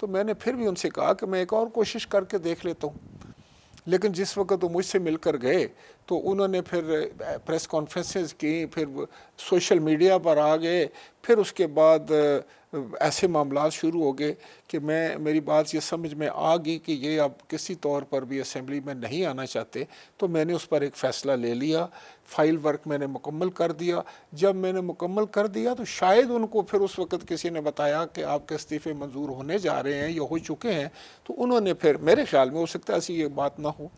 تو میں نے پھر بھی ان سے کہا کہ میں ایک اور کوشش کر کے دیکھ لیتا ہوں. لیکن جس وقت وہ مجھ سے مل کر گئے تو انہوں نے پھر پریس کانفرنسز کی, پھر سوشل میڈیا پر آ گئے, پھر اس کے بعد ایسے معاملات شروع ہو گئے کہ میری بات یہ سمجھ میں آ گئی کہ یہ اب کسی طور پر بھی اسمبلی میں نہیں آنا چاہتے. تو میں نے اس پر ایک فیصلہ لے لیا, فائل ورک میں نے مکمل کر دیا. جب میں نے مکمل کر دیا تو شاید ان کو پھر اس وقت کسی نے بتایا کہ آپ کے استعفے منظور ہونے جا رہے ہیں یا ہو چکے ہیں, تو انہوں نے پھر, میرے خیال میں ہو سکتا ہے ایسی یہ بات نہ ہو,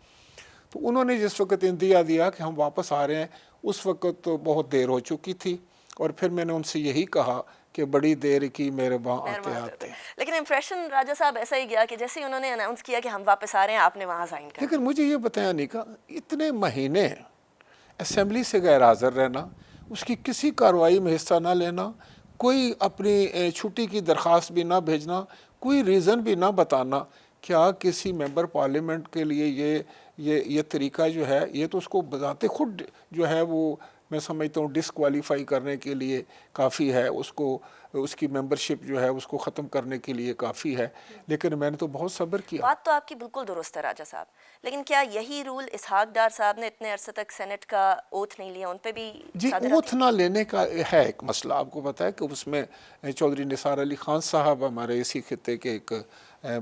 تو انہوں نے جس وقت اندیا دیا کہ ہم واپس آ رہے ہیں, اس وقت تو بہت دیر ہو چکی تھی. اور پھر میں نے ان سے یہی کہا کہ بڑی دیر کی میرے وہاں آتے آتے. لیکن امپریشن راجہ صاحب ایسا ہی گیا کہ جیسے ہی انہوں نے اناؤنس کیا کہ ہم واپس آ رہے ہیں, آپ نے وہاں سائن کر. لیکن مجھے یہ بتایا نہیں کہ اتنے مہینے اسمبلی سے غیر حاضر رہنا, اس کی کسی کارروائی میں حصہ نہ لینا, کوئی اپنی چھٹی کی درخواست بھی نہ بھیجنا, کوئی ریزن بھی نہ بتانا, کیا کسی ممبر پارلیمنٹ کے لیے یہ طریقہ جو ہے, یہ تو اس کو بذات خود جو ہے وہ میں سمجھتا ہوں ڈسکوالیفائی کرنے کے لیے کافی ہے, اس کی ممبرشپ جو ہے اس کو ختم کرنے کے لیے کافی ہے. لیکن میں نے تو بہت صبر کیا. بات تو آپ کی بالکل درست ہے راجہ صاحب, لیکن کیا یہی رول اسحاق ڈار صاحب نے اتنے عرصے تک سینٹ کا اوتھ نہیں لیا, ان پہ بھی جی اوتھ نہ لینے کا ہے ایک مسئلہ. آپ کو پتہ ہے کہ اس میں چودھری نثار علی خان صاحب ہمارے اسی خطے کے ایک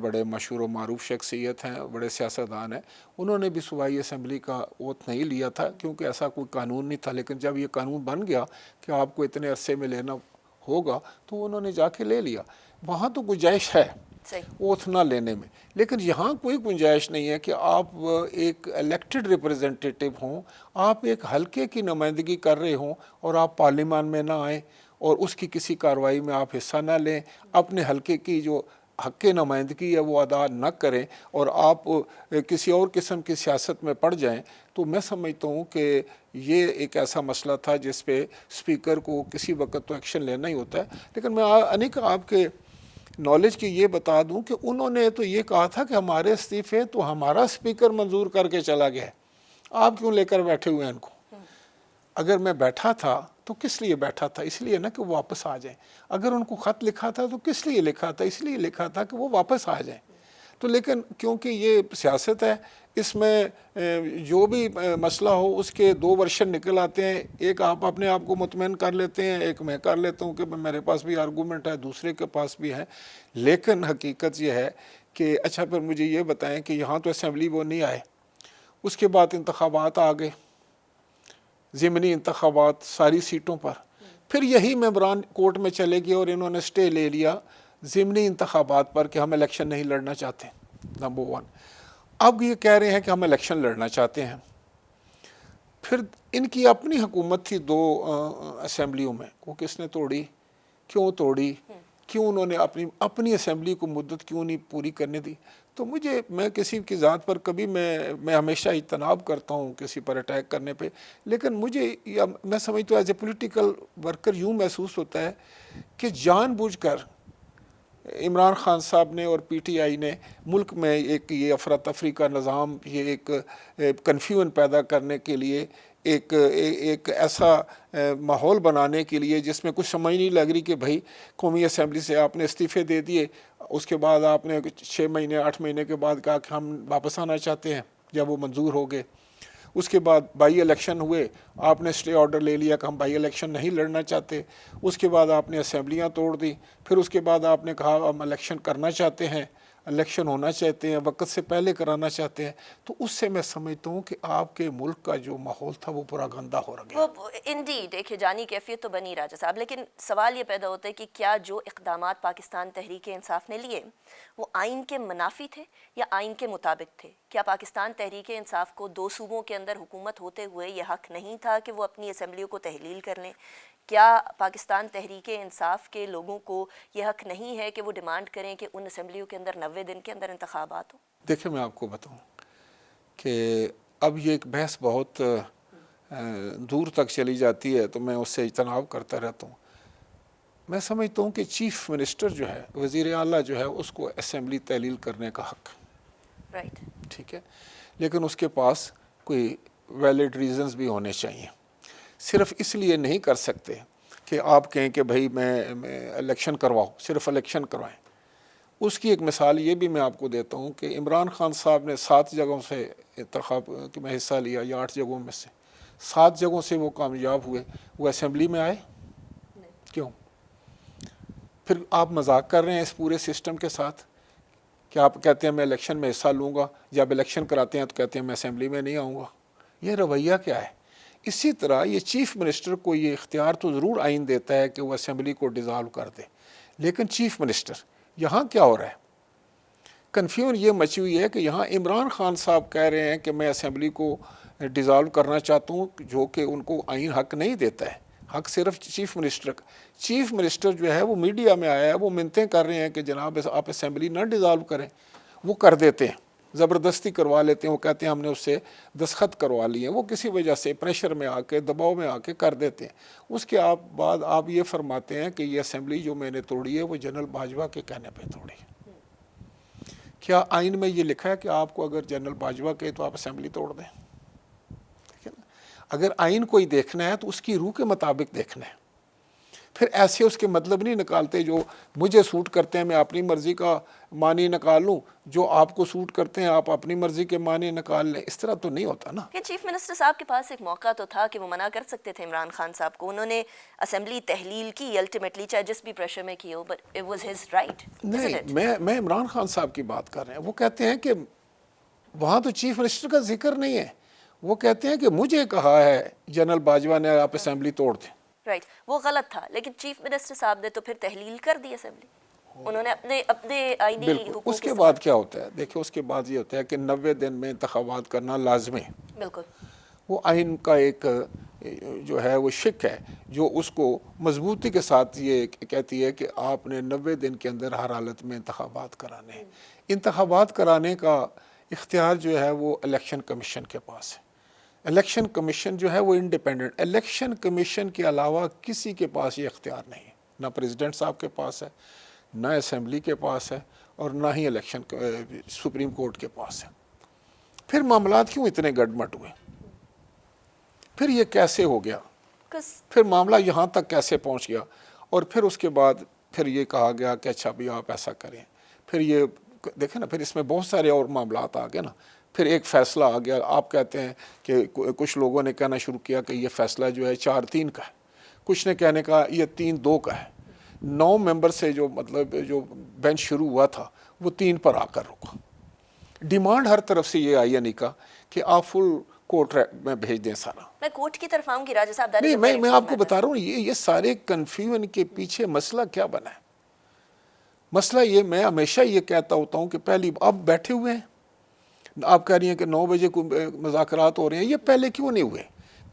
بڑے مشہور و معروف شخصیت ہیں, بڑے سیاستدان ہیں, انہوں نے بھی صوبائی اسمبلی کا اوتھ نہیں لیا تھا کیونکہ ایسا کوئی قانون نہیں تھا. لیکن جب یہ قانون بن گیا کہ آپ کو اتنے عرصے میں لینا ہوگا تو انہوں نے جا کے لے لیا. وہاں تو گنجائش ہے اوتھ نہ لینے میں, لیکن یہاں کوئی گنجائش نہیں ہے کہ آپ ایک الیکٹڈ ریپرزنٹیٹیو ہوں, آپ ایک حلقے کی نمائندگی کر رہے ہوں اور آپ پارلیمان میں نہ آئیں اور اس کی کسی کارروائی میں آپ حصہ نہ لیں, اپنے حلقے کی جو حق نمائندگی ہے وہ ادا نہ کریں اور آپ کسی اور قسم کی سیاست میں پڑ جائیں. تو میں سمجھتا ہوں کہ یہ ایک ایسا مسئلہ تھا جس پہ اسپیکر کو کسی وقت تو ایکشن لینا ہی ہوتا ہے. لیکن میں انیکا آپ کے نالج کی یہ بتا دوں کہ انہوں نے تو یہ کہا تھا کہ ہمارے استعفے تو ہمارا اسپیکر منظور کر کے چلا گیا, آپ کیوں لے کر بیٹھے ہوئے ہیں ان کو. اگر میں بیٹھا تھا تو کس لیے بیٹھا تھا, اس لیے نا کہ وہ واپس آ جائیں. اگر ان کو خط لکھا تھا تو کس لیے لکھا تھا, اس لیے لکھا تھا کہ وہ واپس آ جائیں. تو لیکن کیونکہ یہ سیاست ہے, اس میں جو بھی مسئلہ ہو اس کے دو ورشن نکل آتے ہیں. ایک آپ اپنے آپ کو مطمئن کر لیتے ہیں, ایک میں کر لیتا ہوں کہ میرے پاس بھی آرگومنٹ ہے, دوسرے کے پاس بھی ہے. لیکن حقیقت یہ ہے کہ اچھا پھر مجھے یہ بتائیں کہ یہاں تو اسمبلی وہ نہیں آئے, اس کے بعد انتخابات آ گئے, ضمنی انتخابات ساری سیٹوں پر. پھر یہی ممبران کورٹ میں چلے گئے اور انہوں نے سٹے لے لیا ضمنی انتخابات پر کہ ہم الیکشن نہیں لڑنا چاہتے. نمبر 1. اب یہ کہہ رہے ہیں کہ ہم الیکشن لڑنا چاہتے ہیں. پھر ان کی اپنی حکومت تھی 2 اسمبلیوں میں, وہ کس نے توڑی, کیوں توڑی, کیوں انہوں نے اپنی اسمبلی کو مدت کیوں نہیں پوری کرنے دی. تو میں کسی کی ذات پر کبھی میں ہمیشہ اجتناب کرتا ہوں کسی پر اٹیک کرنے پہ, لیکن مجھے میں سمجھتا ہوں ایز اے پولیٹیکل ورکر یوں محسوس ہوتا ہے کہ جان بوجھ کر عمران خان صاحب نے اور پی ٹی آئی نے ملک میں ایک یہ افراتفری کا نظام, یہ ایک کنفیوژن پیدا کرنے کے لیے, ایک ایسا ماحول بنانے کے لیے جس میں کچھ سمجھ نہیں لگ رہی کہ بھائی قومی اسمبلی سے آپ نے استعفے دے دیے, اس کے بعد آپ نے 6 مہینے 8 مہینے کے بعد کہا کہ ہم واپس آنا چاہتے ہیں جب وہ منظور ہو گئے. اس کے بعد بائی الیکشن ہوئے, آپ نے اسٹے آرڈر لے لیا کہ ہم بائی الیکشن نہیں لڑنا چاہتے. اس کے بعد آپ نے اسمبلیاں توڑ دی. پھر اس کے بعد آپ نے کہا ہم الیکشن کرنا چاہتے ہیں, الیکشن ہونا چاہتے ہیں, وقت سے پہلے کرانا چاہتے ہیں. تو اس سے میں سمجھتا ہوں کہ آپ کے ملک کا جو ماحول تھا وہ پورا گندہ ہو گیا. وہ انڈیڈ ایک جانی کیفیت تو بنی راجہ صاحب, لیکن سوال یہ پیدا ہوتا ہے کہ کیا جو اقدامات پاکستان تحریک انصاف نے لیے وہ آئین کے منافی تھے یا آئین کے مطابق تھے؟ کیا پاکستان تحریک انصاف کو 2 صوبوں کے اندر حکومت ہوتے ہوئے یہ حق نہیں تھا کہ وہ اپنی اسمبلیوں کو تحلیل کر لیں؟ کیا پاکستان تحریک انصاف کے لوگوں کو یہ حق نہیں ہے کہ وہ ڈیمانڈ کریں کہ ان اسمبلیوں کے اندر 90 دن کے اندر انتخابات ہوں؟ دیکھیں میں آپ کو بتاؤں کہ اب یہ ایک بحث بہت دور تک چلی جاتی ہے تو میں اس سے اجتناب کرتا رہتا ہوں. میں سمجھتا ہوں کہ چیف منسٹر جو ہے, وزیر اعلیٰ جو ہے, اس کو اسمبلی تحلیل کرنے کا حق, رائٹ, ٹھیک ہے, لیکن اس کے پاس کوئی ویلڈ ریزنز بھی ہونے چاہیے. صرف اس لیے نہیں کر سکتے کہ آپ کہیں کہ بھائی میں الیکشن کرواؤ, صرف الیکشن کروائیں. اس کی ایک مثال یہ بھی میں آپ کو دیتا ہوں کہ عمران خان صاحب نے 7 جگہوں سے انتخاب میں حصہ لیا یا 8 جگہوں میں سے 7 جگہوں سے وہ کامیاب ہوئے، وہ اسمبلی میں آئے کیوں؟ پھر آپ مذاق کر رہے ہیں اس پورے سسٹم کے ساتھ کہ آپ کہتے ہیں میں الیکشن میں حصہ لوں گا، جب الیکشن کراتے ہیں تو کہتے ہیں میں اسمبلی میں نہیں آؤں گا. یہ رویہ کیا ہے؟ اسی طرح یہ چیف منسٹر کو یہ اختیار تو ضرور آئین دیتا ہے کہ وہ اسمبلی کو ڈیزالو کر دے، لیکن چیف منسٹر یہاں کیا ہو رہا ہے؟ کنفیوژن یہ مچی ہوئی ہے کہ یہاں عمران خان صاحب کہہ رہے ہیں کہ میں اسمبلی کو ڈیزالو کرنا چاہتا ہوں، جو کہ ان کو آئین حق نہیں دیتا ہے، حق صرف چیف منسٹر کا. چیف منسٹر جو ہے وہ میڈیا میں آیا ہے، وہ منتیں کر رہے ہیں کہ جناب آپ اسمبلی نہ ڈیزالو کریں، وہ کر دیتے ہیں، زبردستی کروا لیتے ہیں، وہ کہتے ہیں ہم نے اس سے دستخط کروا لیے ہیں، وہ کسی وجہ سے پریشر میں آ کے دباؤ میں آ کے کر دیتے ہیں. اس کے بعد آپ یہ فرماتے ہیں کہ یہ اسمبلی جو میں نے توڑی ہے وہ جنرل باجوہ کے کہنے پہ توڑی ہے. کیا آئین میں یہ لکھا ہے کہ آپ کو اگر جنرل باجوہ کہے تو آپ اسمبلی توڑ دیں؟ اگر آئین کوئی دیکھنا ہے تو اس کی روح کے مطابق دیکھنا ہے. پھر ایسے اس کے مطلب نہیں نکالتے جو مجھے سوٹ کرتے ہیں میں اپنی مرضی کا معنی نکال لوں، جو آپ کو سوٹ کرتے ہیں آپ اپنی مرضی کے معنی نکال لیں. اس طرح تو نہیں ہوتا نا. کہ چیف منسٹر صاحب کے پاس ایک موقع تو تھا کہ وہ منع کر سکتے تھے عمران خان صاحب کو، انہوں نے اسمبلی تحلیل کی الٹیمیٹلی، چاہے جس بھی پریشر میں کی ہو، but it was his right. نہیں، میں عمران خان صاحب کی بات کر رہے ہیں. وہ کہتے ہیں کہ وہاں تو چیف منسٹر کا ذکر نہیں ہے، وہ کہتے ہیں کہ مجھے کہا ہے جنرل باجوہ نے آپ اسمبلی توڑ دیں. رائٹ، وہ غلط تھا، لیکن چیف منسٹر صاحب نے تو پھر تحلیل کر دی اسمبلی، انہوں نے اپنے آئینی بالکل. حقوق اس کے بعد کیا ہوتا ہے؟ دیکھیں اس کے بعد یہ ہوتا ہے کہ 90 دن میں انتخابات کرنا لازمی ہے. بالکل. وہ آئین کا ایک جو ہے وہ شک ہے جو اس کو مضبوطی کے ساتھ یہ کہتی ہے کہ آپ نے 90 دن کے اندر ہر حالت میں انتخابات کرانے ہیں. انتخابات کرانے کا اختیار جو ہے وہ الیکشن کمیشن کے پاس ہے. الیکشن کمیشن جو ہے وہ انڈیپینڈنٹ، الیکشن کمیشن کے علاوہ کسی کے پاس یہ اختیار نہیں ہے، نہ پریزیڈنٹ صاحب کے پاس ہے، نہ اسمبلی کے پاس ہے، اور نہ ہی الیکشن سپریم کورٹ کے پاس ہے. پھر معاملات کیوں اتنے گڈمٹ ہوئے؟ پھر یہ کیسے ہو گیا؟ پھر معاملہ یہاں تک کیسے پہنچ گیا؟ اور پھر اس کے بعد پھر یہ کہا گیا کہ اچھا بھی آپ ایسا کریں. پھر یہ دیکھیں نا، پھر اس میں بہت سارے اور معاملات آ گئے نا. پھر ایک فیصلہ آ گیا، آپ کہتے ہیں کہ کچھ لوگوں نے کہنا شروع کیا کہ یہ فیصلہ جو ہے 4-3 کا ہے، کچھ نے کہنے کا یہ 3-2 کا ہے. 9 ممبر سے جو مطلب جو بینچ شروع ہوا تھا وہ 3 پر آ کر رکا. ڈیمانڈ ہر طرف سے یہ آئی انیکا کہ آپ فل کورٹ میں بھیج دیں سارا. میں کورٹ کی طرف آؤں گی راجہ صاحب. نہیں، میں آپ کو بتا رہا ہوں یہ سارے کنفیوژن کے پیچھے مسئلہ کیا بنا ہے. مسئلہ یہ، میں ہمیشہ یہ کہتا ہوتا ہوں کہ پہلی آپ بیٹھے ہوئے ہیں، آپ کہہ رہی ہیں کہ 9 بجے کو مذاکرات ہو رہے ہیں، یہ پہلے کیوں نہیں ہوئے؟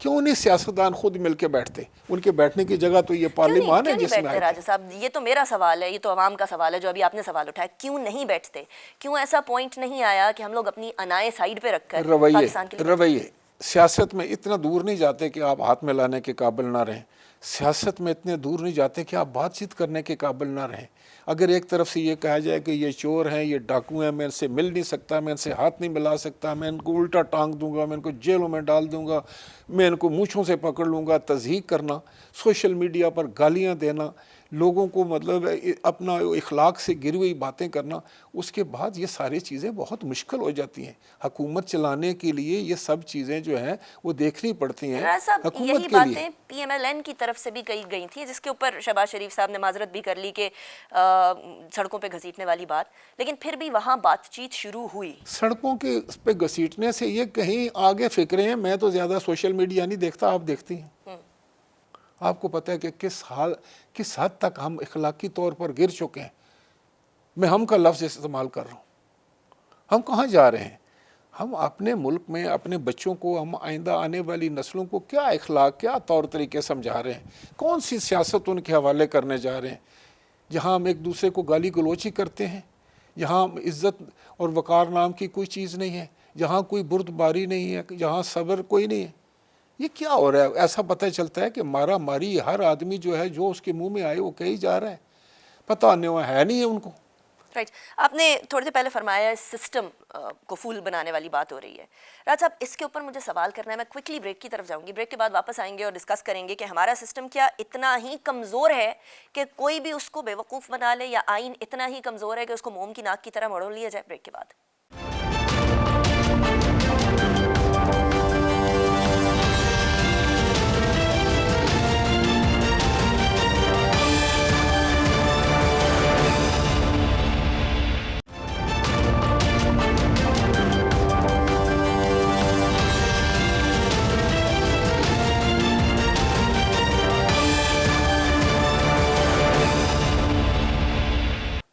کیوں نہیں سیاستدان خود مل کے بیٹھتے؟ ان کے بیٹھنے کی جگہ تو یہ پارلیمان ہے جس میں آئے. راجہ صاحب یہ تو میرا سوال ہے، یہ تو عوام کا سوال ہے جو ابھی آپ نے سوال اٹھایا، کیوں نہیں بیٹھتے؟ کیوں ایسا پوائنٹ نہیں آیا کہ ہم لوگ اپنی انائیں سائیڈ پہ رکھ کر پاکستان کے لیے رویے سیاست میں اتنا دور نہیں جاتے کہ آپ ہاتھ میں لانے کے قابل نہ رہیں. سیاست میں اتنے دور نہیں جاتے کہ آپ بات چیت کرنے کے قابل نہ رہیں. اگر ایک طرف سے یہ کہا جائے کہ یہ چور ہیں، یہ ڈاکو ہیں، میں ان سے مل نہیں سکتا، میں ان سے ہاتھ نہیں ملا سکتا، میں ان کو الٹا ٹانگ دوں گا، میں ان کو جیلوں میں ڈال دوں گا، میں ان کو مونچھوں سے پکڑ لوں گا، تضحیک کرنا، سوشل میڈیا پر گالیاں دینا، لوگوں کو مطلب اپنا اخلاق سے گری ہوئی باتیں کرنا، اس کے بعد یہ ساری چیزیں بہت مشکل ہو جاتی ہیں. حکومت چلانے کے لیے یہ سب چیزیں جو ہیں وہ دیکھنی پڑتی ہیں حکومت یہی کے لیے. باتیں پی ایم ایل این کی طرف سے بھی کہی گئی تھیں، جس کے اوپر شہباز شریف صاحب نے معذرت بھی کر لی کہ سڑکوں پہ گھسیٹنے والی بات، لیکن پھر بھی وہاں بات چیت شروع ہوئی. سڑکوں کے پہ گھسیٹنے سے یہ کہیں آگے فکریں ہیں. میں تو زیادہ سوشل میڈیا نہیں دیکھتا، آپ دیکھتی ہیں. آپ کو پتہ ہے کہ کس حد تک ہم اخلاقی طور پر گر چکے ہیں. میں ہم کا لفظ استعمال کر رہا ہوں. ہم کہاں جا رہے ہیں؟ ہم اپنے ملک میں اپنے بچوں کو، ہم آئندہ آنے والی نسلوں کو کیا اخلاق، کیا طور طریقے سمجھا رہے ہیں؟ کون سی سیاست ان کے حوالے کرنے جا رہے ہیں؟ جہاں ہم ایک دوسرے کو گالی گلوچی کرتے ہیں، جہاں عزت اور وقار نام کی کوئی چیز نہیں ہے، جہاں کوئی بردباری نہیں ہے، جہاں صبر کوئی نہیں ہے. یہ کیا ہو رہا ہے؟ ایسا پتہ چلتا ہے کہ مارا ماری ہر آدمی جو ہے جو اس کے منہ میں آئے وہ کہی جا رہا ہے. پتہ نہیں ہے نہیں ہے ان کو. رائٹ. آپ نے تھوڑی دیر پہلے فرمایا سسٹم کو فول بنانے والی بات ہو رہی ہے. راج صاحب اس کے اوپر مجھے سوال کرنا ہے. میں کوئکلی بریک کی طرف جاؤں گی, بریک کے بعد واپس آئیں گے اور ڈسکس کریں گے کہ ہمارا سسٹم کیا اتنا ہی کمزور ہے کہ کوئی بھی اس کو بیوقوف بنا لے, یا آئین اتنا ہی کمزور ہے کہ اس کو موم کی ناک کی طرح مڑو لیا جائے. بریک کے بعد.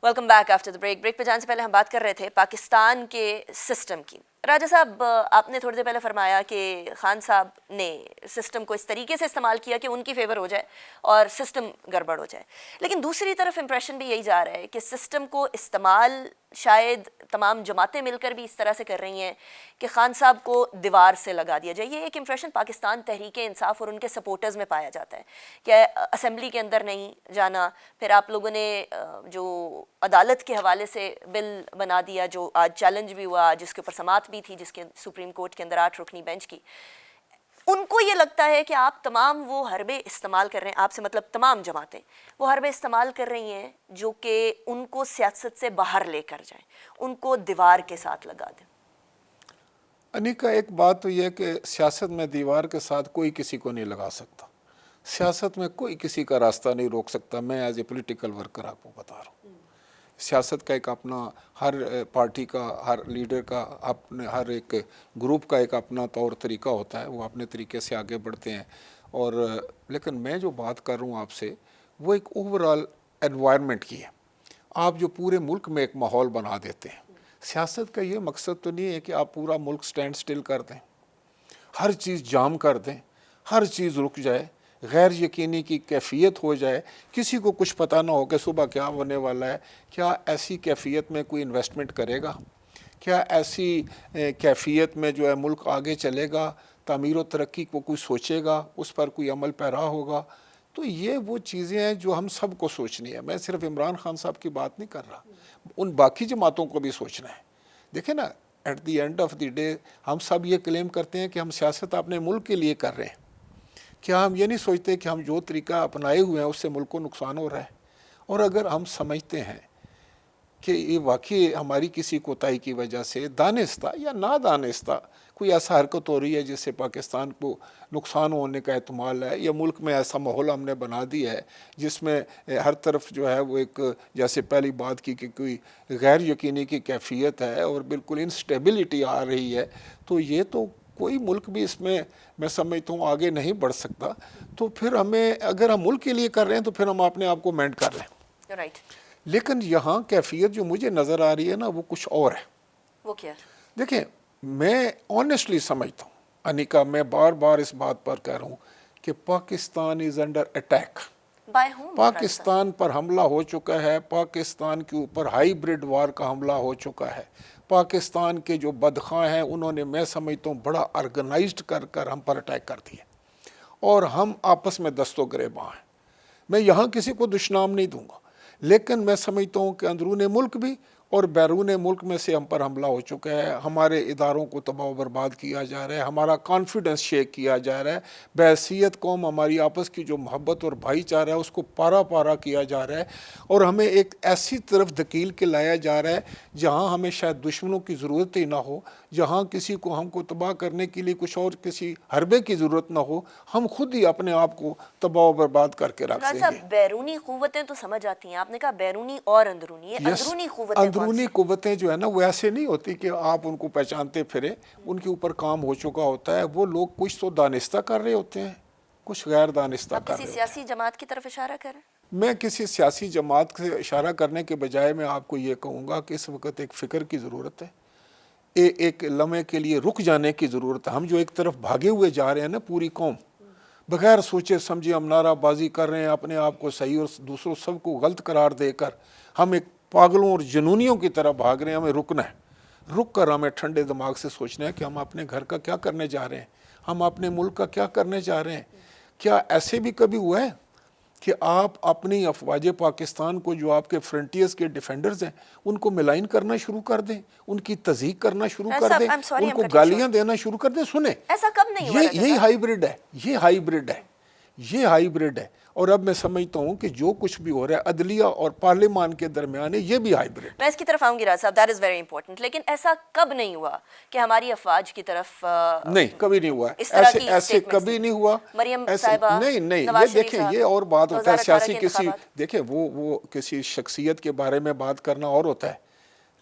Welcome back after the break. Break پہ جانے سے پہلے ہم بات کر رہے تھے پاکستان کے سسٹم کی. راجہ صاحب آپ نے تھوڑی دیر پہلے فرمایا کہ خان صاحب نے سسٹم کو اس طریقے سے استعمال کیا کہ ان کی فیور ہو جائے اور سسٹم گڑبڑ ہو جائے, لیکن دوسری طرف امپریشن بھی یہی جا رہا ہے کہ سسٹم کو استعمال شاید تمام جماعتیں مل کر بھی اس طرح سے کر رہی ہیں کہ خان صاحب کو دیوار سے لگا دیا جائے. یہ ایک امپریشن پاکستان تحریک انصاف اور ان کے سپورٹرز میں پایا جاتا ہے کہ اسمبلی کے اندر نہیں جانا. پھر آپ لوگوں نے جو عدالت کے حوالے سے بل بنا دیا جو آج چیلنج بھی ہوا, جس کے اوپر سماعت بھی تھی, جس کے سپریم کورٹ کے اندر 8 رکنی بینچ کی, ان کو یہ لگتا ہے کہ آپ تمام وہ حربے استعمال کر رہے ہیں, آپ سے مطلب تمام جماعتیں وہ حربے استعمال کر رہی ہیں جو کہ ان کو سیاست سے باہر لے کر جائیں, ان کو دیوار کے ساتھ لگا دیں. انیکا, ایک بات تو یہ کہ سیاست میں دیوار کے ساتھ کوئی کسی کو نہیں لگا سکتا, سیاست میں کوئی کسی کا راستہ نہیں روک سکتا. میں ایز اے پولیٹیکل ورکر آپ کو بتا رہا ہوں, سیاست کا ایک اپنا, ہر پارٹی کا, ہر لیڈر کا, اپنے ہر ایک گروپ کا ایک اپنا طور طریقہ ہوتا ہے, وہ اپنے طریقے سے آگے بڑھتے ہیں. اور لیکن میں جو بات کر رہا ہوں آپ سے وہ ایک اوورآل انوائرمنٹ کی ہے. آپ جو پورے ملک میں ایک ماحول بنا دیتے ہیں, سیاست کا یہ مقصد تو نہیں ہے کہ آپ پورا ملک سٹینڈ سٹل کر دیں, ہر چیز جام کر دیں, ہر چیز رک جائے, غیر یقینی کی کیفیت ہو جائے, کسی کو کچھ پتہ نہ ہو کہ صبح کیا ہونے والا ہے. کیا ایسی کیفیت میں کوئی انویسٹمنٹ کرے گا؟ کیا ایسی کیفیت میں جو ہے ملک آگے چلے گا؟ تعمیر و ترقی کو کوئی سوچے گا؟ اس پر کوئی عمل پیرا ہوگا؟ تو یہ وہ چیزیں ہیں جو ہم سب کو سوچنی ہے. میں صرف عمران خان صاحب کی بات نہیں کر رہا, ان باقی جماعتوں کو بھی سوچنا ہے. دیکھیں نا, at the end of the day ہم سب یہ کلیم کرتے ہیں کہ ہم سیاست اپنے ملک کے لیے کر رہے ہیں. کیا ہم یہ نہیں سوچتے کہ ہم جو طریقہ اپنائے ہوئے ہیں اس سے ملک کو نقصان ہو رہا ہے؟ اور اگر ہم سمجھتے ہیں کہ یہ واقعی ہماری کسی کوتاہی کی وجہ سے دانستہ یا نادانستہ کوئی ایسا حرکت ہو رہی ہے جس سے پاکستان کو نقصان ہونے کا احتمال ہے, یا ملک میں ایسا ماحول ہم نے بنا دیا ہے جس میں ہر طرف جو ہے وہ ایک, جیسے پہلی بات کی کہ کوئی غیر یقینی کی کیفیت ہے اور بالکل انسٹیبلٹی آ رہی ہے, تو یہ تو کوئی ملک بھی اس میں سمجھتا ہوں آگے نہیں بڑھ سکتا. تو پھر ہمیں, اگر ہم ملک کے لیے کر رہے ہیں تو پھر ہم اپنے آپ کو مینڈ کر لیں. رائٹ. لیکن یہاں کیفیت جو مجھے نظر آ رہی ہے نا وہ کچھ اور ہے. وہ کیا؟ دیکھیں, میں آنیسٹلی سمجھتا ہوں انیکا, میں بار بار اس بات پر کہہ رہا ہوں کہ Pakistan is under attack. Pakistan پر حملہ ہو چکا ہے, پاکستان کے اوپر ہائیبرڈ وار کا حملہ ہو چکا ہے. پاکستان کے جو بدخواہ ہیں انہوں نے, میں سمجھتا ہوں, بڑا آرگنائزڈ کر ہم پر اٹیک کر دیا, اور ہم آپس میں دست و گریباں ہیں. میں یہاں کسی کو دشنام نہیں دوں گا, لیکن میں سمجھتا ہوں کہ اندرون ملک بھی اور بیرون ملک میں سے ہم پر حملہ ہو چکا ہے. ہمارے اداروں کو تباہ و برباد کیا جا رہا ہے, ہمارا کانفیڈنس شیک کیا جا رہا ہے, بحیثیت قوم ہماری آپس کی جو محبت اور بھائی چارہ ہے اس کو پارا پارا کیا جا رہا ہے, اور ہمیں ایک ایسی طرف دھکیل کے لایا جا رہا ہے جہاں ہمیں شاید دشمنوں کی ضرورت ہی نہ ہو, جہاں کسی کو ہم کو تباہ کرنے کے لیے کچھ اور کسی حربے کی ضرورت نہ ہو, ہم خود ہی اپنے آپ کو تباہ و برباد کر کے رکھ دیں گے. بیرونی قوتیں تو سمجھ آتی ہیں, آپ نے کہا بیرونی اور اندرونی, اندرونی قوتیں, اندرونی قوتیں جو ہے نا وہ ایسے نہیں ہوتی کہ آپ ان کو پہچانتے پھرے, ان کے اوپر کام ہو چکا ہوتا ہے. وہ لوگ کچھ تو دانستہ کر رہے ہوتے ہیں, کچھ غیر دانستہ کر رہے ہوتے ہیں. کسی سیاسی جماعت کی طرف اشارہ کریں؟ میں کسی سیاسی جماعت سے اشارہ کرنے کے بجائے میں آپ کو یہ کہوں گا کہ اس وقت ایک فکر کی ضرورت ہے, ایک لمحے کے لیے رک جانے کی ضرورت ہے. ہم جو ایک طرف بھاگے ہوئے جا رہے ہیں نا, پوری قوم بغیر سوچے سمجھے ہم نعرہ بازی کر رہے ہیں, اپنے آپ کو صحیح اور دوسروں سب کو غلط قرار دے کر ہم ایک پاگلوں اور جنونیوں کی طرح بھاگ رہے ہیں. ہمیں رکنا ہے, رک کر ہمیں ٹھنڈے دماغ سے سوچنا ہے کہ ہم اپنے گھر کا کیا کرنے جا رہے ہیں, ہم اپنے ملک کا کیا کرنے جا رہے ہیں. کیا ایسے بھی کبھی ہوا ہے کہ آپ اپنی افواج پاکستان کو جو آپ کے فرنٹیئرز کے ڈیفینڈرز ہیں ان کو ملائن کرنا شروع کر دیں, ان کی تضحیق کرنا شروع کر دیں, ان کو گالیاں دینا شروع کر دیں. سنیں, ایسا کب نہیں ہوا؟ یہی ہائیبرڈ ہے, یہ ہائیبرڈ ہے, یہ ہائیبرڈ ہے. اور اب میں سمجھتا ہوں کہ جو کچھ بھی ہو رہا ہے عدلیہ اور پارلیمان کے درمیان ہے, یہ بھی ہائیبرڈ. میں اس کی طرف آؤں گی راز صاحب, دیٹ از ویری امپورٹنٹ. لیکن ایسا کب نہیں ہوا کہ ہماری افواج کی طرف نہیں, کبھی نہیں ہوا ایسے کبھی نہیں ہوا. مریم صاحبہ, نہیں, یہ دیکھیں یہ اور بات ہوتا ہے سیاسی کسی, دیکھیں وہ کسی شخصیت کے بارے میں بات کرنا اور ہوتا ہے.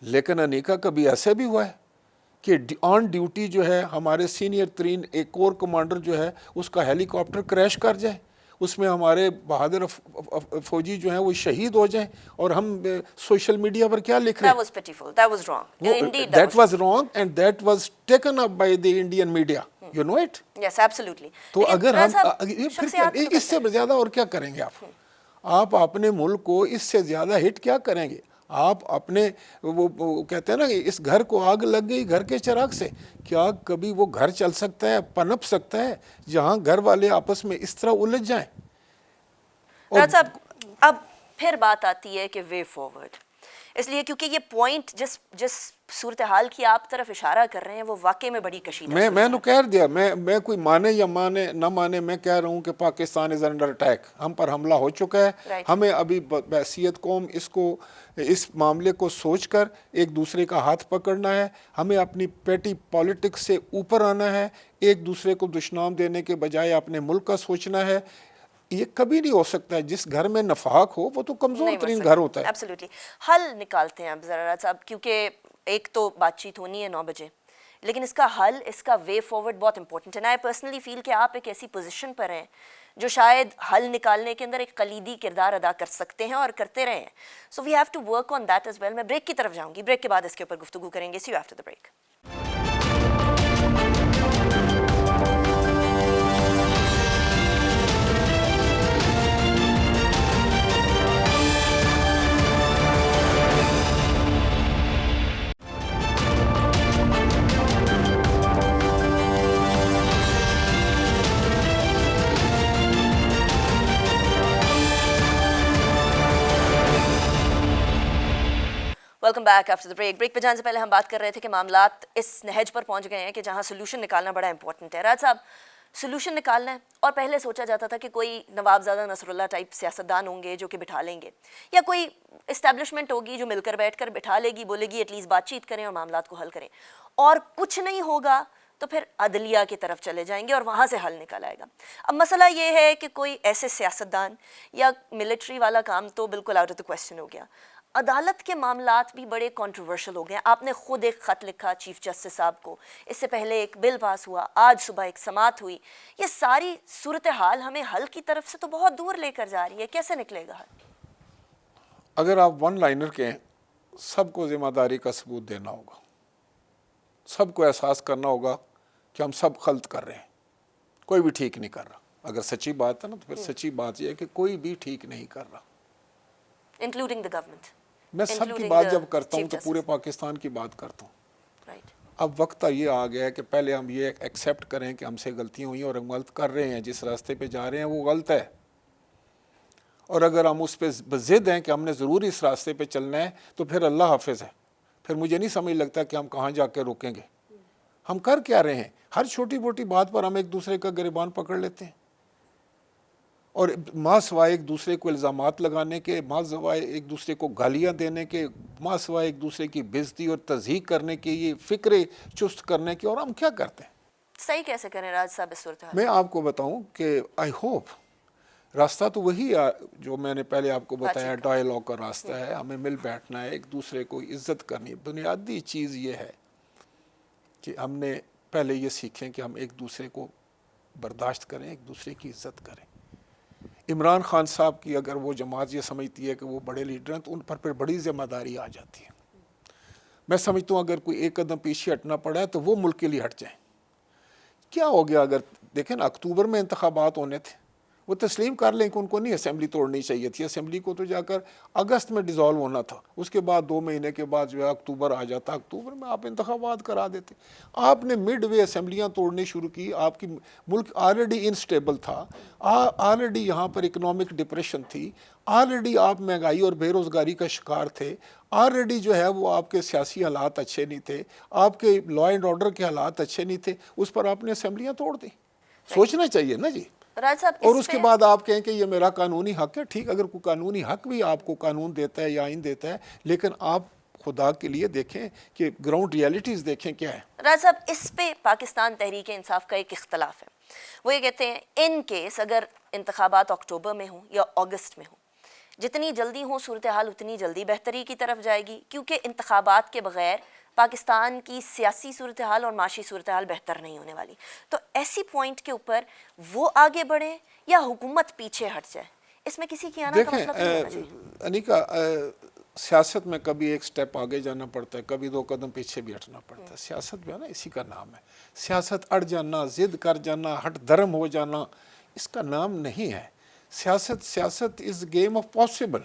لیکن انیکا کبھی ایسے بھی ہوا ہے کہ آن ڈیوٹی جو ہے ہمارے سینئر ترین ایک کور کمانڈر جو ہے اس کا ہیلی کاپٹر کریش کر جائے, اس میں ہمارے بہادر فوجی جو ہیں وہ شہید ہو جائیں, اور ہم سوشل میڈیا پر کیا لکھ رہے ہیں؟ That was wrong and that was taken up by the Indian media. You know it? Yes, absolutely. تو اگر ہم اس سے زیادہ اور کیا کریں گے آپ اپنے ملک کو اس سے زیادہ ہٹ کیا کریں گے؟ آپ اپنے وہ کہتے ہیں نا اس گھر کو آگ لگ گئی گھر کے چراغ سے, کیا کبھی وہ گھر چل سکتا ہے, پنپ سکتا ہے جہاں گھر والے آپس میں اس طرح الجھ جائیں؟ اب پھر بات آتی ہے کہ وے فارورڈ, اس لیے کیونکہ یہ پوائنٹ جس صورتحال کی آپ طرف اشارہ کر رہے ہیں وہ واقعی میں بڑی کشیدہ. میں نے کہہ دیا, میں کوئی مانے یا نہ مانے, میں کہہ رہا ہوں کہ پاکستان از انڈر اٹیک, ہم پر حملہ ہو چکا ہے. ہمیں ابھی بحیثیت قوم اس معاملے کو سوچ کر ایک دوسرے کا ہاتھ پکڑنا ہے, ہمیں اپنی پیٹی پالیٹکس سے اوپر آنا ہے, ایک دوسرے کو دشنام دینے کے بجائے اپنے ملک کا سوچنا ہے. یہ کبھی نہیں ہو سکتا ہے, جس گھر میں نفاق ہو وہ تو کمزور ترین گھر ہوتا ہے. ایبسلیوٹلی. حل نکالتے ہیں اب ذرا صاحب, کیونکہ ایک تو بات چیت ہونی ہے 9 بجے, لیکن اس کا حل, اس کا وے فارورڈ بہت امپورٹنٹ ہے. آئی پرسنلی فیل کہ آپ ایک ایسی پوزیشن پر ہیں جو شاید حل نکالنے کے اندر ایک کلیدی کردار ادا کر سکتے ہیں اور کرتے رہے ہیں. So we have to work on that as well. میں بریک کی طرف جاؤں گی, بریک کے بعد اس کے اوپر گفتگو کریں گے. See you after the break. Welcome back after the break. Break پہ جانے سے پہلے ہم بات کر رہے تھے کہ معاملات اس نہج پر پہنچ گئے ہیں کہ جہاں سولوشن نکالنا بڑا امپورٹنٹ ہے. راج صاحب, سولوشن نکالنا ہے, اور پہلے سوچا جاتا تھا کہ کوئی نوابزادہ نصر اللہ ٹائپ سیاستدان ہوں گے جو کہ بٹھا لیں گے, یا کوئی اسٹیبلشمنٹ ہوگی جو مل کر بیٹھ کر بٹھا لے گی, بولے گی ایٹ لیسٹ بات چیت کریں اور معاملات کو حل کریں, اور کچھ نہیں ہوگا تو پھر عدلیہ کی طرف چلے جائیں گے اور وہاں سے حل نکل آئے گا. اب مسئلہ یہ ہے کہ کوئی ایسے سیاستدان یا ملٹری والا کام تو بالکل آؤٹ آف دی کوسچن ہو گیا. عدالت کے معاملات بھی بڑے کنٹروورشل ہو گئے ہیں. آپ نے خود ایک خط لکھا چیف جسٹس صاحب کو, اس سے پہلے ایک بل پاس ہوا, آج صبح ایک سماعت ہوئی. یہ ساری صورتحال ہمیں حل کی طرف سے تو بہت دور لے کر جا رہی ہے. کیسے نکلے گا حل؟ اگر آپ ون لائنر کے ہیں, سب کو ذمہ داری کا ثبوت دینا ہوگا, سب کو احساس کرنا ہوگا کہ ہم سب غلط کر رہے ہیں, کوئی بھی ٹھیک نہیں کر رہا. اگر سچی بات ہے نا تو پھر سچی بات یہ ہے کہ کوئی بھی ٹھیک نہیں کر رہا, انکلوڈنگ دی گورنمنٹ. میں سب کی بات جب کرتا ہوں تو پورے پاکستان کی بات کرتا ہوں. اب وقت یہ آ گیا ہے کہ پہلے ہم یہ ایکسیپٹ کریں کہ ہم سے غلطیاں ہوئی ہیں اور ہم غلط کر رہے ہیں, جس راستے پہ جا رہے ہیں وہ غلط ہے. اور اگر ہم اس پہ ضد ہیں کہ ہم نے ضرور اس راستے پہ چلنا ہے تو پھر اللہ حافظ ہے. پھر مجھے نہیں سمجھ لگتا کہ ہم کہاں جا کے روکیں گے. ہم کر کیا رہے ہیں؟ ہر چھوٹی موٹی بات پر ہم ایک دوسرے کا گریبان پکڑ لیتے ہیں, اور ماں سوائے ایک دوسرے کو الزامات لگانے کے, ماں سوائے ایک دوسرے کو گالیاں دینے کے, ماں سوائے ایک دوسرے کی بےزتی اور تضحیق کرنے کے, یہ فکرے چست کرنے کے, اور ہم کیا کرتے ہیں؟ صحیح کیسے کریں راج صاحب اس صورتحال؟ میں آپ کو بتاؤں کہ آئی ہوپ راستہ تو وہی جو میں نے پہلے آپ کو بتایا, ڈائیلاگ کا راستہ ہے. ہمیں مل بیٹھنا ہے, ایک دوسرے کو عزت کرنی ہے. بنیادی چیز یہ ہے کہ ہم نے پہلے یہ سیکھیں کہ ہم ایک دوسرے کو برداشت کریں, ایک دوسرے کی عزت کریں. عمران خان صاحب کی اگر وہ جماعت یہ سمجھتی ہے کہ وہ بڑے لیڈر ہیں تو ان پر پھر بڑی ذمہ داری آ جاتی ہے. میں سمجھتا ہوں اگر کوئی ایک قدم پیچھے ہٹنا پڑا ہے تو وہ ملک کے لیے ہٹ جائیں. کیا ہو گیا؟ اگر دیکھیں نا, اکتوبر میں انتخابات ہونے تھے, وہ تسلیم کر لیں کہ ان کو نہیں اسمبلی توڑنی چاہیے تھی. اسمبلی کو تو جا کر اگست میں ڈیزالو ہونا تھا, اس کے بعد 2 مہینے کے بعد جو ہے اکتوبر آ جاتا, اکتوبر میں آپ انتخابات کرا دیتے. آپ نے مڈ وے اسمبلیاں توڑنی شروع کی. آپ کی ملک آلریڈی انسٹیبل تھا, آلریڈی یہاں پر اکنامک ڈپریشن تھی, آلریڈی آپ مہنگائی اور بے روزگاری کا شکار تھے, آلریڈی جو ہے وہ آپ کے سیاسی حالات اچھے نہیں تھے, آپ کے لا اینڈ آرڈر کے حالات اچھے نہیں تھے, اس پر آپ نے اسمبلیاں توڑ دیں. سوچنا چاہیے نا جی. راج صاحب اور اس کے بعد آپ کہیں کہ یہ میرا قانونی حق ہے. ٹھیک, اگر کوئی قانونی حق بھی آپ کو قانون دیتا ہے یا آئین دیتا ہے, لیکن آپ خدا کے لیے دیکھیں کہ گراؤنڈ ریالٹیز دیکھیں کیا ہے. راج صاحب اس پہ پاکستان تحریک انصاف کا ایک اختلاف ہے. وہ یہ کہتے ہیں ان کیس اگر انتخابات اکتوبر میں ہوں یا اگست میں ہوں, جتنی جلدی ہوں صورتحال اتنی جلدی بہتری کی طرف جائے گی, کیونکہ انتخابات کے بغیر پاکستان کی سیاسی صورتحال اور معاشی صورتحال بہتر نہیں ہونے والی. تو ایسی پوائنٹ کے اوپر وہ آگے بڑھیں یا حکومت پیچھے ہٹ جائے, اس میں کسی کی آنا کا مطلب نہیں ہونا چاہیے. انیکا, سیاست میں کبھی ایک سٹیپ آگے جانا پڑتا ہے, کبھی 2 قدم پیچھے بھی ہٹنا پڑتا ہے. سیاست جو ہے نا اسی کا نام ہے. سیاست اڑ جانا, ضد کر جانا, ہٹ دھرم ہو جانا, اس کا نام نہیں ہے. سیاست از گیم آف پاسبل.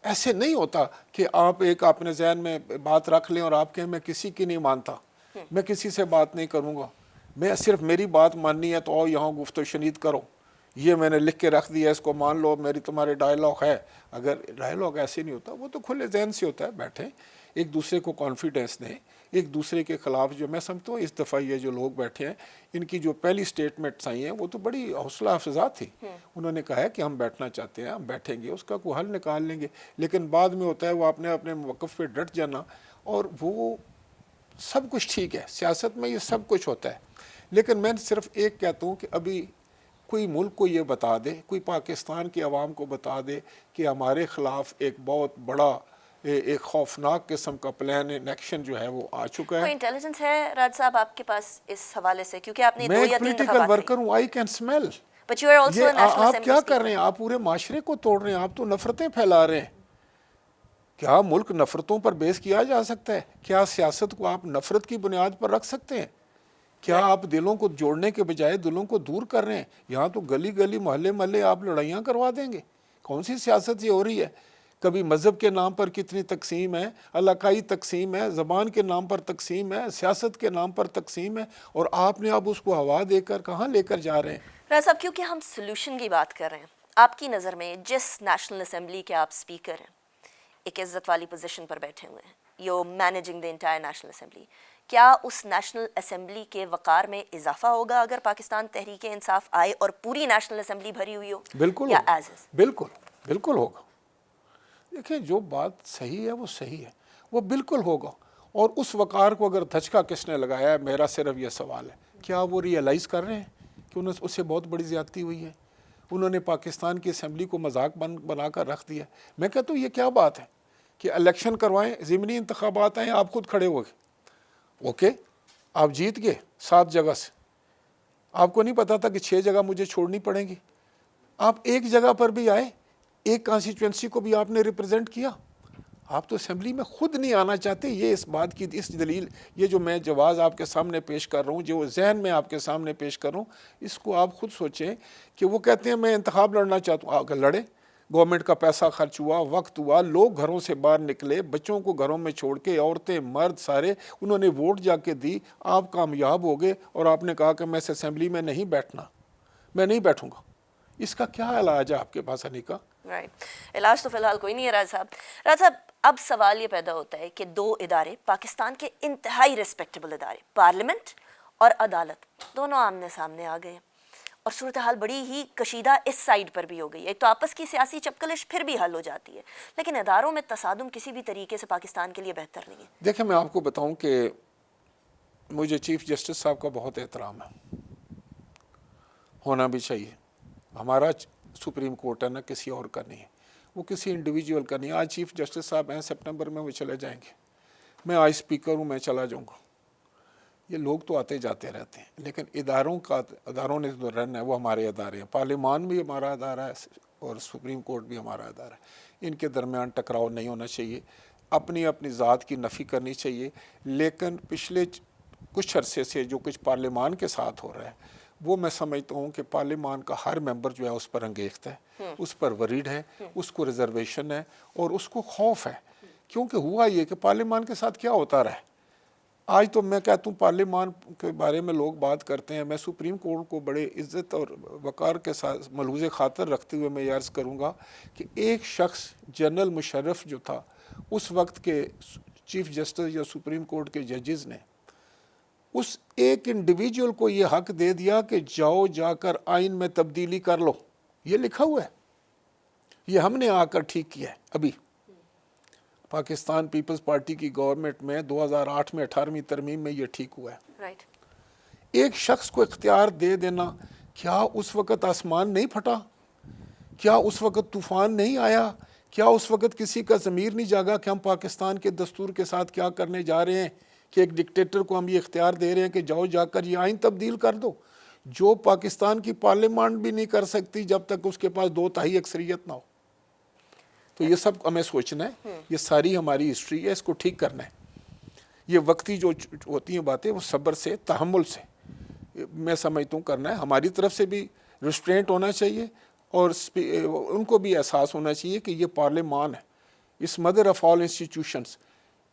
ایسے نہیں ہوتا کہ آپ ایک اپنے ذہن میں بات رکھ لیں اور آپ کہیں میں کسی کی نہیں مانتا, میں کسی سے بات نہیں کروں گا, میں صرف میری بات ماننی ہے تو یہاں گفت و شنید کرو, یہ میں نے لکھ کے رکھ دیا, اس کو مان لو, میری تمہارے ڈائلاگ ہے. اگر ڈائلاگ ایسے نہیں ہوتا, وہ تو کھلے ذہن سے ہوتا ہے. بیٹھیں, ایک دوسرے کو کانفیڈنس دیں, ایک دوسرے کے خلاف. جو میں سمجھتا ہوں اس دفعہ یہ جو لوگ بیٹھے ہیں, ان کی جو پہلی سٹیٹمنٹس آئی ہیں وہ تو بڑی حوصلہ افزا تھی. انہوں نے کہا ہے کہ ہم بیٹھنا چاہتے ہیں, ہم بیٹھیں گے, اس کا کوئی حل نکال لیں گے. لیکن بعد میں ہوتا ہے وہ اپنے موقف پہ ڈٹ جانا, اور وہ سب کچھ ٹھیک ہے, سیاست میں یہ سب کچھ ہوتا ہے. لیکن میں صرف ایک کہتا ہوں کہ ابھی کوئی ملک کو یہ بتا دے, کوئی پاکستان کی عوام کو بتا دے کہ ہمارے خلاف ایک بہت بڑا ایک خوفناک قسم کا پلان ایکشن جو ہے وہ آ چکا ہے. کوئی انٹیلیجنس ہے راج صاحب آپ کے پاس اس حوالے سے, کیونکہ آپ نے میں 2 ایک یا 3 پولیٹیکل دفعہ ورکر ہوں, I can smell. But you are also a national آپ assembly کیا speaker. کر رہے ہیں, آپ پورے معاشرے کو توڑ رہے ہیں, آپ تو نفرتیں پھیلا رہے ہیں. کیا ملک نفرتوں پر بیس کیا جا سکتا ہے؟ کیا سیاست کو آپ نفرت کی بنیاد پر رکھ سکتے ہیں؟ کیا آپ دلوں کو جوڑنے کے بجائے دلوں کو دور کر رہے ہیں؟ یہاں تو گلی گلی محلے محلے آپ لڑائیاں کروا دیں گے. کون سی سیاست یہ ہو رہی ہے؟ کبھی مذہب کے نام پر کتنی تقسیم ہے, علاقائی تقسیم ہے, زبان کے نام پر تقسیم ہے, سیاست کے نام پر تقسیم ہے, اور آپ نے اب اس کو ہوا دے کر کہاں لے کر جا رہے ہیں؟ راج صاحب کیونکہ ہم سلوشن کی بات کر رہے ہیں, آپ کی نظر میں جس نیشنل اسمبلی کے آپ اسپیکر ہیں, ایک عزت والی پوزیشن پر بیٹھے ہوئے ہیں, you managing the entire national assembly, کیا اس نیشنل اسمبلی کے وقار میں اضافہ ہوگا اگر پاکستان تحریک انصاف آئے اور پوری نیشنل اسمبلی بھری ہوئی ہو؟ بالکل یا ہوگا, ایز از؟ بالکل ہوگا. دیکھیں, جو بات صحیح ہے وہ صحیح ہے, وہ بالکل ہوگا. اور اس وقار کو اگر دھچکا کس نے لگایا ہے, میرا صرف یہ سوال ہے, کیا وہ ریئلائز کر رہے ہیں کہ اس سے بہت بڑی زیادتی ہوئی ہے؟ انہوں نے پاکستان کی اسمبلی کو مذاق بنا کر رکھ دیا. میں کہتا ہوں یہ کیا بات ہے کہ الیکشن کروائیں, ضمنی انتخابات آئیں, آپ خود کھڑے ہو گئے, اوکے آپ جیت گئے 7 جگہ سے, آپ کو نہیں پتا تھا کہ 6 جگہ مجھے چھوڑنی پڑیں گی. آپ ایک جگہ پر بھی آئے, ایک کانسٹیچوئنسی کو بھی آپ نے ریپرزینٹ کیا. آپ تو اسمبلی میں خود نہیں آنا چاہتے. یہ اس بات کی اس دلیل, یہ جو میں جواز آپ کے سامنے پیش کر رہا ہوں, جو ذہن میں آپ کے سامنے پیش کر رہا ہوں, اس کو آپ خود سوچیں کہ وہ کہتے ہیں میں انتخاب لڑنا چاہتا ہوں. اگر لڑے, گورنمنٹ کا پیسہ خرچ ہوا, وقت ہوا, لوگ گھروں سے باہر نکلے, بچوں کو گھروں میں چھوڑ کے, عورتیں مرد سارے, انہوں نے ووٹ جا کے دی, آپ کامیاب ہو گئے, اور آپ نے کہا کہ میں اس اسمبلی میں نہیں بیٹھنا, میں نہیں بیٹھوں گا. اس کا کیا علاج ہے آپ کے پاس انیکا؟ رائٹ, علاج تو فی الحال کوئی نہیں ہے راج صاحب. راج صاحب اب سوال یہ پیدا ہوتا ہے کہ 2 ادارے, پاکستان کے انتہائی ریسپیکٹیبل ادارے, پارلیمنٹ اور عدالت, دونوں آمنے سامنے آ گئے, اور صورتحال بڑی ہی کشیدہ اس سائیڈ پر بھی ہو گئی ہے. ایک تو آپس کی سیاسی چپکلش پھر بھی حل ہو جاتی ہے, لیکن اداروں میں تصادم کسی بھی طریقے سے پاکستان کے لیے بہتر نہیں ہے. دیکھیں, میں آپ کو بتاؤں کہ مجھے چیف جسٹس صاحب کا بہت احترام ہے, ہونا بھی چاہیے. ہمارا سپریم کورٹ ہے نا, کسی اور کا نہیں ہے, وہ کسی انڈیویجول کا نہیں. آج چیف جسٹس صاحب ہیں, سپٹمبر میں وہ چلے جائیں گے. میں آج اسپیکر ہوں, میں چلا جاؤں گا. یہ لوگ تو آتے جاتے رہتے ہیں, لیکن اداروں نے جو رن ہے وہ ہمارے ادارے ہیں. پارلیمان بھی ہمارا ادارہ ہے اور سپریم کورٹ بھی ہمارا ادارہ ہے. ان کے درمیان ٹکراؤ نہیں ہونا چاہیے, اپنی اپنی ذات کی نفی کرنی چاہیے. لیکن پچھلے کچھ عرصے سے جو کچھ پارلیمان کے ساتھ ہو رہا ہے وہ میں سمجھتا ہوں کہ پارلیمان کا ہر ممبر جو ہے اس پر انگیخت ہے، اس پر وریڈ ہے، اس کو ریزرویشن ہے اور اس کو خوف ہے، کیونکہ ہوا یہ کہ پارلیمان کے ساتھ کیا ہوتا رہا ہے۔ آج تو میں کہتا ہوں پارلیمان کے بارے میں لوگ بات کرتے ہیں، میں سپریم کورٹ کو بڑے عزت اور وقار کے ساتھ ملحوظ خاطر رکھتے ہوئے میں یہ عرض کروں گا کہ ایک شخص جنرل مشرف جو تھا اس وقت کے چیف جسٹس یا سپریم کورٹ کے ججز نے اس ایک انڈیویجول کو یہ حق دے دیا کہ جاؤ جا کر آئین میں تبدیلی کر لو، یہ لکھا ہوا ہے، یہ ہم نے آ کر ٹھیک کیا ہے۔ ابھی پاکستان پیپلز پارٹی کی گورنمنٹ میں 2008 میں 18ویں ترمیم میں یہ ٹھیک ہوا ہے۔ رائٹ، ایک شخص کو اختیار دے دینا، کیا اس وقت آسمان نہیں پھٹا؟ کیا اس وقت طوفان نہیں آیا؟ کیا اس وقت کسی کا ضمیر نہیں جاگا کہ ہم پاکستان کے دستور کے ساتھ کیا کرنے جا رہے ہیں، کہ ایک ڈکٹیٹر کو ہم یہ اختیار دے رہے ہیں کہ جاؤ جا کر یہ آئین تبدیل کر دو، جو پاکستان کی پارلیمان بھی نہیں کر سکتی جب تک اس کے پاس 2/3 اکثریت نہ ہو۔ تو یہ سب ہمیں سوچنا ہے، یہ ساری ہماری ہسٹری ہے، اس کو ٹھیک کرنا ہے۔ یہ وقتی جو ہوتی ہیں باتیں وہ صبر سے، تحمل سے میں سمجھتا ہوں کرنا ہے۔ ہماری طرف سے بھی ریسٹرینٹ ہونا چاہیے اور ان کو بھی احساس ہونا چاہیے کہ یہ پارلیمان ہے، اس مدر آف آل انسٹیٹیوشنز،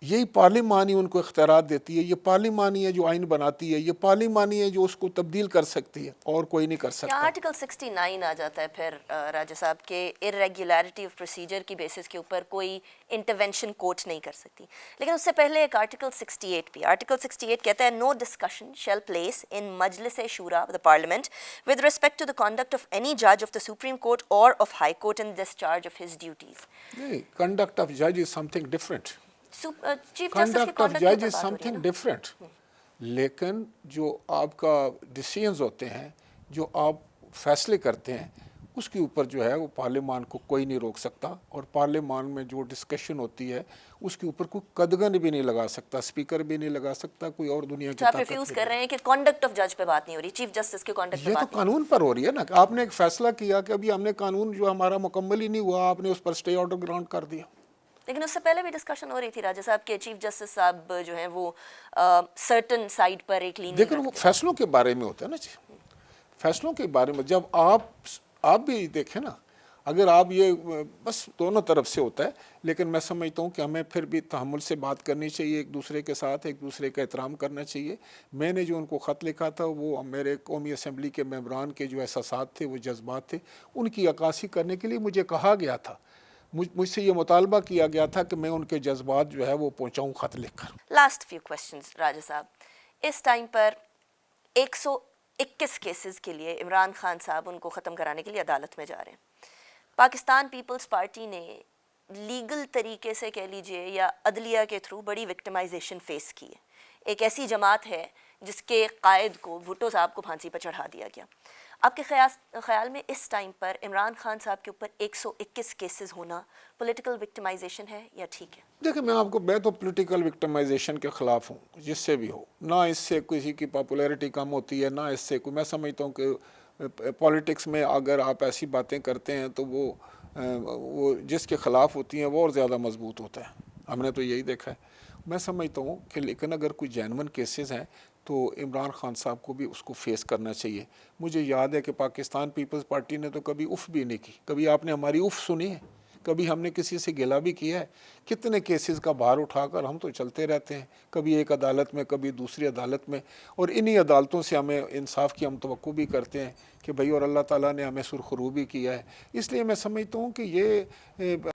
یہی پارلیمان ہی ان کو اختیارات دیتی ہے، یہ پارلیمان ہی ہے جو آئین بناتی ہے، یہ پارلیمان ہی ہے جو اس کو تبدیل کر سکتی ہے، اور کوئی نہیں کر سکتا۔ آرٹیکل 69 آ جاتا ہے پھر راجہ صاحب کے irregularity آف پروسیجر کی بیسس کے اوپر کوئی انٹرونشن کورٹ نہیں کر سکتی، لیکن اس سے پہلے ایک آرٹیکل 68 بھی، آرٹیکل 68 کہتا ہے no discussion shall place in Majlis Shura the parliament with respect to the conduct of any جج of the supreme court or of high court in discharge of his duties. نہیں، کنڈکٹ آف جج is something different, chief justice کی conduct of conduct جج کی از بات ہو سم رہی ہے thing نا۔ ڈفرینٹ، لیکن جو آپ کا ڈیسیژنز ہوتے ہیں، جو آپ فیصلے کرتے ہیں، اس کے اوپر جو ہے وہ پارلیمان کو کوئی نہیں روک سکتا، اور پارلیمان میں جو ڈسکشن ہوتی ہے اس کے اوپر کوئی قدغن بھی نہیں لگا سکتا، اسپیکر بھی نہیں لگا سکتا، کوئی اور دنیا کی تو آپ طاقت ریفیوز بھی کر رہے ہیں کہ کنڈکٹ آف جج پہ بات نہیں ہو رہی، چیف جسٹس کے کنڈکٹ پہ یہ تو بات نہیں قانون پر ہو رہی ہے نا، کہ آپ نے ایک فیصلہ کیا کہ ابھی ہم نے قانون جو ہمارا مکمل ہی نہیں ہوا، آپ نے اس پر اسٹے آرڈر گرانٹ کر دیا۔ لیکن اس سے پہلے بھی ڈسکشن ہو رہی تھی راجہ صاحب کے چیف جسٹس صاحب جو ہیں وہ سرٹن سائڈ پر ایک لینین لیکن وہ فیصلوں کے بارے میں ہوتا ہے نا جی، فیصلوں کے بارے میں جب آپ بھی دیکھیں نا، اگر آپ یہ بس دونوں طرف سے ہوتا ہے، لیکن میں سمجھتا ہوں کہ ہمیں پھر بھی تحمل سے بات کرنی چاہیے، ایک دوسرے کے ساتھ ایک دوسرے کا احترام کرنا چاہیے۔ میں نے جو ان کو خط لکھا تھا وہ میرے قومی اسمبلی کے ممبران کے جو احساسات تھے، وہ جذبات تھے، ان کی عکاسی کرنے کے لیے مجھے کہا گیا تھا، مجھ سے یہ مطالبہ کیا گیا تھا کہ میں ان کے جذبات جو ہے وہ پہنچاؤں خط لکھ کر۔ لاسٹ فیو کوسچنز راجہ صاحب، اس ٹائم پر 121 کیسز کے لیے عمران خان صاحب ان کو ختم کرانے کے لیے عدالت میں جا رہے ہیں۔ پاکستان پیپلز پارٹی نے لیگل طریقے سے کہہ لیجئے یا عدلیہ کے تھرو بڑی وکٹمائزیشن فیس کی ہے، ایک ایسی جماعت ہے جس کے قائد کو بھٹو صاحب کو پھانسی پر چڑھا دیا گیا۔ آپ کے خیال میں اس ٹائم پر عمران خان صاحب کے اوپر 121 کیسز ہونا پولیٹیکل وکٹمائزیشن ہے یا ٹھیک ہے؟ دیکھیں میں تو پولیٹیکل وکٹمائزیشن کے خلاف ہوں، جس سے بھی ہو، نہ اس سے کسی کی پاپولیرٹی کم ہوتی ہے، نہ اس سے کوئی، میں سمجھتا ہوں کہ پولیٹکس میں اگر آپ ایسی باتیں کرتے ہیں تو وہ جس کے خلاف ہوتی ہیں وہ اور زیادہ مضبوط ہوتا ہے، ہم نے تو یہی دیکھا ہے۔ میں سمجھتا ہوں کہ لیکن اگر کوئی جینون کیسز ہیں تو عمران خان صاحب کو بھی اس کو فیس کرنا چاہیے۔ مجھے یاد ہے کہ پاکستان پیپلز پارٹی نے تو کبھی اف بھی نہیں کی، کبھی آپ نے ہماری اف سنی ہے؟ کبھی ہم نے کسی سے گلا بھی کیا ہے؟ کتنے کیسز کا بھار اٹھا کر ہم تو چلتے رہتے ہیں، کبھی ایک عدالت میں کبھی دوسری عدالت میں، اور انہی عدالتوں سے ہمیں انصاف کی ہم توقع بھی کرتے ہیں کہ بھئی، اور اللہ تعالیٰ نے ہمیں سرخرو بھی کیا ہے۔ اس لیے میں سمجھتا ہوں کہ یہ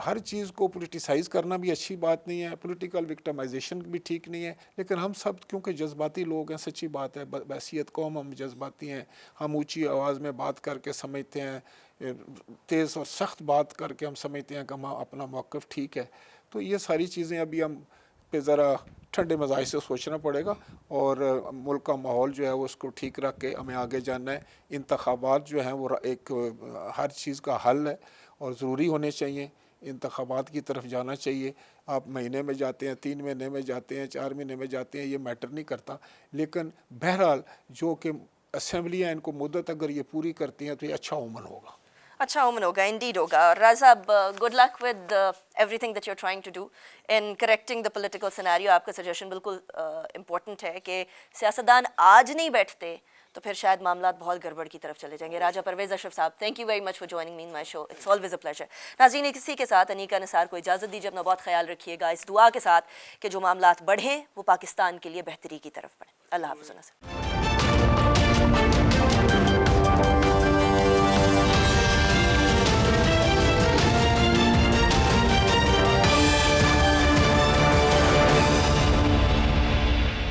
ہر چیز کو پولیٹیسائز کرنا بھی اچھی بات نہیں ہے، پولیٹیکل وکٹمائزیشن بھی ٹھیک نہیں ہے، لیکن ہم سب کیونکہ جذباتی لوگ ہیں، سچی بات ہے، بحیثیت قوم ہم جذباتی ہیں، ہم اونچی آواز میں بات کر کے سمجھتے ہیں، تیز اور سخت بات کر کے ہم سمجھتے ہیں کہ ہم اپنا موقف ٹھیک ہے۔ تو یہ ساری چیزیں ابھی ہم پہ ذرا ٹھنڈے مزاج سے سوچنا پڑے گا، اور ملک کا ماحول جو ہے وہ اس کو ٹھیک رکھ کے ہمیں آگے جانا ہے۔ انتخابات جو ہیں وہ ایک ہر چیز کا حل ہے اور ضروری ہونے چاہیے، انتخابات کی طرف جانا چاہیے۔ آپ مہینے میں جاتے ہیں، 3 مہینے میں جاتے ہیں، 4 مہینے میں جاتے ہیں، یہ میٹر نہیں کرتا، لیکن بہرحال جو کہ اسمبلیاں ان کو مدت اگر یہ پوری کرتی ہیں تو یہ اچھا عمل ہوگا، اچھا اومن ہوگا، انڈیڈ ہوگا۔ اور راز صاحب، good luck with everything that you are trying to do in correcting the political scenario. آپ کا سجیشن بالکل امپورٹنٹ ہے کہ سیاستدان آج نہیں بیٹھتے تو پھر شاید معاملات بہت گڑبڑ کی طرف چلے جائیں گے. راجہ پرویز اشرف صاحب, thank you very much for joining me in my show, it's always a pleasure. ناظرین اسی کے ساتھ انیکا نثار کو اجازت دیجیے, اپنا بہت خیال رکھیے گا, اس دعا کے ساتھ کہ جو معاملات بڑھیں وہ پاکستان کے لیے بہتری کی طرف بڑھیں. اللہ حافظ.